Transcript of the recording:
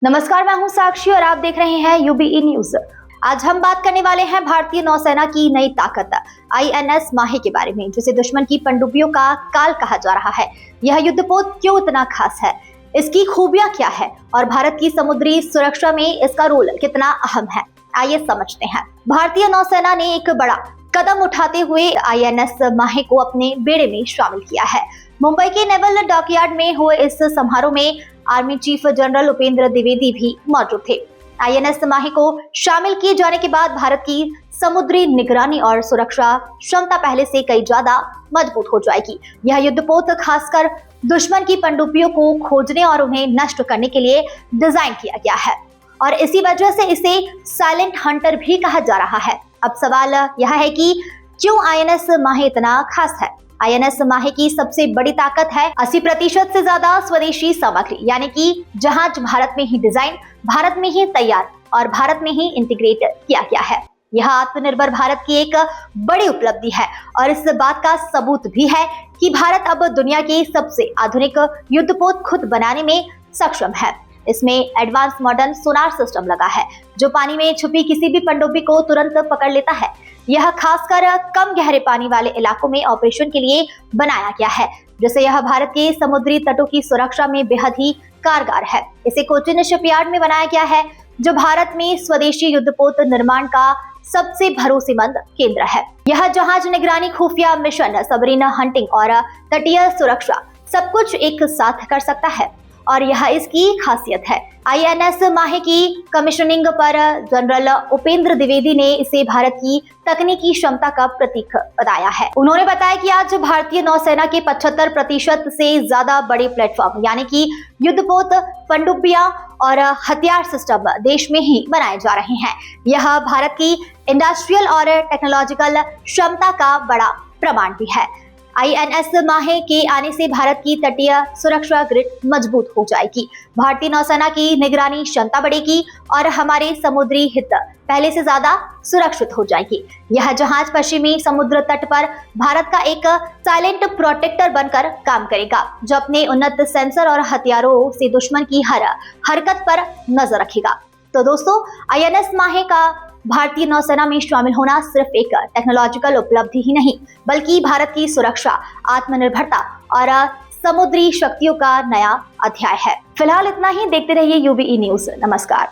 नमस्कार, मैं हूं साक्षी और आप देख रहे हैं यूबीई न्यूज। आज हम बात करने वाले हैं भारतीय नौसेना की नई ताकत आईएनएस माहे के बारे में, जिसे दुश्मन की पनडुब्बियों का काल कहा जा रहा है। यह युद्धपोत क्यों इतना खास है, इसकी खूबियां क्या है और भारत की समुद्री सुरक्षा में इसका रोल कितना अहम है, आइए समझते हैं। भारतीय नौसेना ने एक बड़ा कदम उठाते हुए आईएनएस माहे को अपने बेड़े में शामिल किया है। मुंबई के नेवल डॉकयार्ड में हुए इस समारोह में army chief general Upendra Dwivedi भी मौजूद थे। आईएनएस माहे को शामिल किए जाने के बाद भारत की समुद्री निगरानी और सुरक्षा क्षमता पहले से कई ज्यादा मजबूत हो जाएगी। यह युद्धपोत खासकर दुश्मन की पनडुब्बियों को खोजने और उन्हें नष्ट करने के लिए डिजाइन किया गया है और इसी वजह से इसे साइलेंट हंटर भी कहा जा रहा है। अब सवाल यह है कि क्यों आईएनएस माहे इतना खास है। आईएनएस माहे की सबसे बड़ी ताकत है 80% से ज्यादा स्वदेशी सामग्री, यानी कि जहाज भारत में ही डिजाइन, भारत में ही तैयार और भारत में ही इंटीग्रेट किया गया है। यह आत्मनिर्भर भारत की एक बड़ी उपलब्धि है और इस बात का सबूत भी है कि भारत अब दुनिया के सबसे आधुनिक युद्धपोत खुद बनाने में सक्षम है। इसमें एडवांस मॉडर्न सोनार सिस्टम लगा है जो पानी में छुपी किसी भी पनडुब्बी को तुरंत पकड़ लेता है। यह खासकर कम गहरे पानी वाले इलाकों में ऑपरेशन के लिए बनाया गया है, जिससे यह भारत के समुद्री तटों की सुरक्षा में बेहद ही कारगर है। इसे कोचिन शिपयार्ड में बनाया गया है, जो भारत में स्वदेशी युद्धपोत निर्माण का सबसे भरोसेमंद केंद्र है। यह जहाज निगरानी, खुफिया मिशन, सबमरीन हंटिंग और तटीय सुरक्षा सब कुछ एक साथ कर सकता है और यह इसकी खासियत है। आईएनएस माहे की कमीशनिंग पर जनरल उपेंद्र द्विवेदी ने इसे भारत की तकनीकी क्षमता का प्रतीक बताया है। उन्होंने बताया कि आज भारतीय नौसेना के 75% से ज्यादा बड़े प्लेटफॉर्म, यानी कि युद्धपोत, पनडुब्बियां और हथियार सिस्टम देश में ही बनाए जा रहे हैं। यह भारत की इंडस्ट्रियल और टेक्नोलॉजिकल क्षमता का बड़ा प्रमाण भी है। आईएनएस माहे के आने से भारत की तटीय सुरक्षा ग्रिड मजबूत हो जाएगी, भारतीय नौसेना की निगरानी क्षमता बढ़ेगी और हमारे समुद्री हित पहले से ज्यादा सुरक्षित हो जाएगी। यह जहाज पश्चिमी समुद्र तट पर भारत का एक साइलेंट प्रोटेक्टर बनकर काम करेगा, जो अपने उन्नत सेंसर और हथियारों से दुश्मन की हर हरकत पर नजर रखेगा। तो दोस्तों, आईएनएस माहे का भारतीय नौसेना में शामिल होना सिर्फ एक टेक्नोलॉजिकल उपलब्धि ही नहीं, बल्कि भारत की सुरक्षा, आत्मनिर्भरता और समुद्री शक्तियों का नया अध्याय है। फिलहाल इतना ही। देखते रहिए यूबीई न्यूज। नमस्कार।